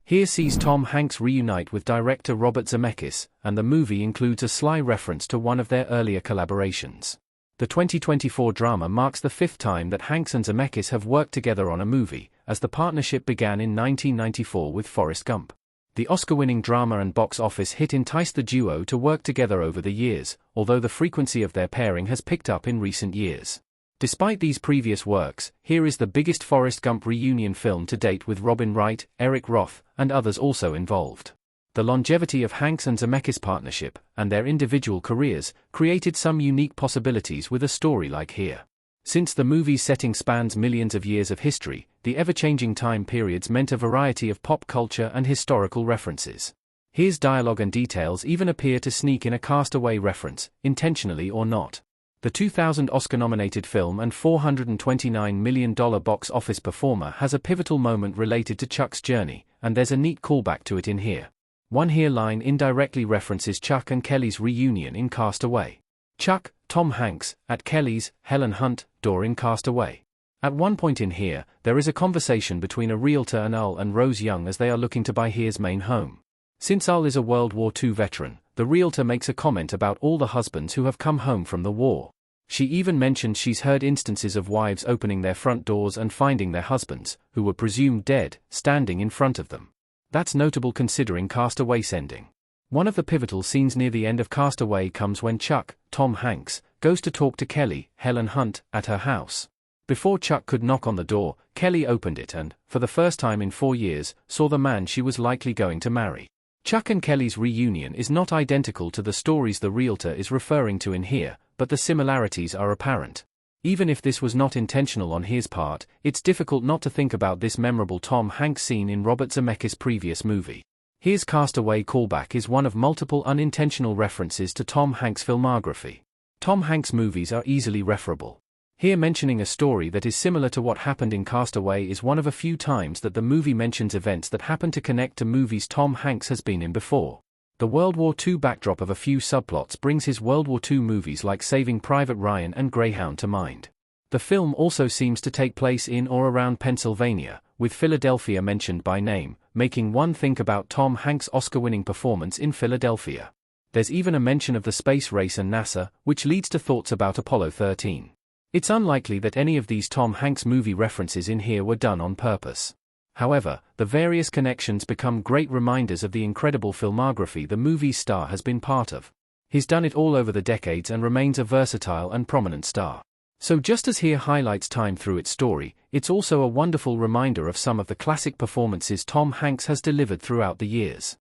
Here sees Tom Hanks reunite with director Robert Zemeckis, and the movie includes a sly reference to one of their earlier collaborations. The 2024 drama marks the fifth time that Hanks and Zemeckis have worked together on a movie, as the partnership began in 1994 with Forrest Gump. The Oscar-winning drama and box office hit enticed the duo to work together over the years, although the frequency of their pairing has picked up in recent years. Despite these previous works, here is the biggest Forrest Gump reunion film to date, with Robin Wright, Eric Roth, and others also involved. The longevity of Hanks and Zemeckis' partnership, and their individual careers, created some unique possibilities with a story like here. Since the movie's setting spans millions of years of history, the ever-changing time periods meant a variety of pop culture and historical references. Here's dialogue and details even appear to sneak in a Castaway reference, intentionally or not. The 2000 Oscar-nominated film and $429 million box office performer has a pivotal moment related to Chuck's journey, and there's a neat callback to it in here. One here line indirectly references Chuck and Kelly's reunion in Castaway. Chuck, Tom Hanks, at Kelly's, Helen Hunt, door in Castaway. At one point in here, there is a conversation between a realtor and Ull and Rose Young as they are looking to buy here's main home. Since Ull is a World War II veteran, the realtor makes a comment about all the husbands who have come home from the war. She even mentioned she's heard instances of wives opening their front doors and finding their husbands, who were presumed dead, standing in front of them. That's notable considering Castaway's ending. One of the pivotal scenes near the end of Castaway comes when Chuck, Tom Hanks, goes to talk to Kelly, Helen Hunt, at her house. Before Chuck could knock on the door, Kelly opened it and, for the first time in 4 years, saw the man she was likely going to marry. Chuck and Kelly's reunion is not identical to the stories the realtor is referring to in here, but the similarities are apparent. Even if this was not intentional on his part, it's difficult not to think about this memorable Tom Hanks scene in Robert Zemeckis' previous movie. Here's Castaway callback is one of multiple unintentional references to Tom Hanks' filmography. Tom Hanks' movies are easily referable. Here mentioning a story that is similar to what happened in Castaway is one of a few times that the movie mentions events that happen to connect to movies Tom Hanks has been in before. The World War II backdrop of a few subplots brings his World War II movies like Saving Private Ryan and Greyhound to mind. The film also seems to take place in or around Pennsylvania, with Philadelphia mentioned by name, making one think about Tom Hanks' Oscar-winning performance in Philadelphia. There's even a mention of the space race and NASA, which leads to thoughts about Apollo 13. It's unlikely that any of these Tom Hanks movie references in here were done on purpose. However, the various connections become great reminders of the incredible filmography the movie's star has been part of. He's done it all over the decades and remains a versatile and prominent star. So just as here highlights time through its story, it's also a wonderful reminder of some of the classic performances Tom Hanks has delivered throughout the years.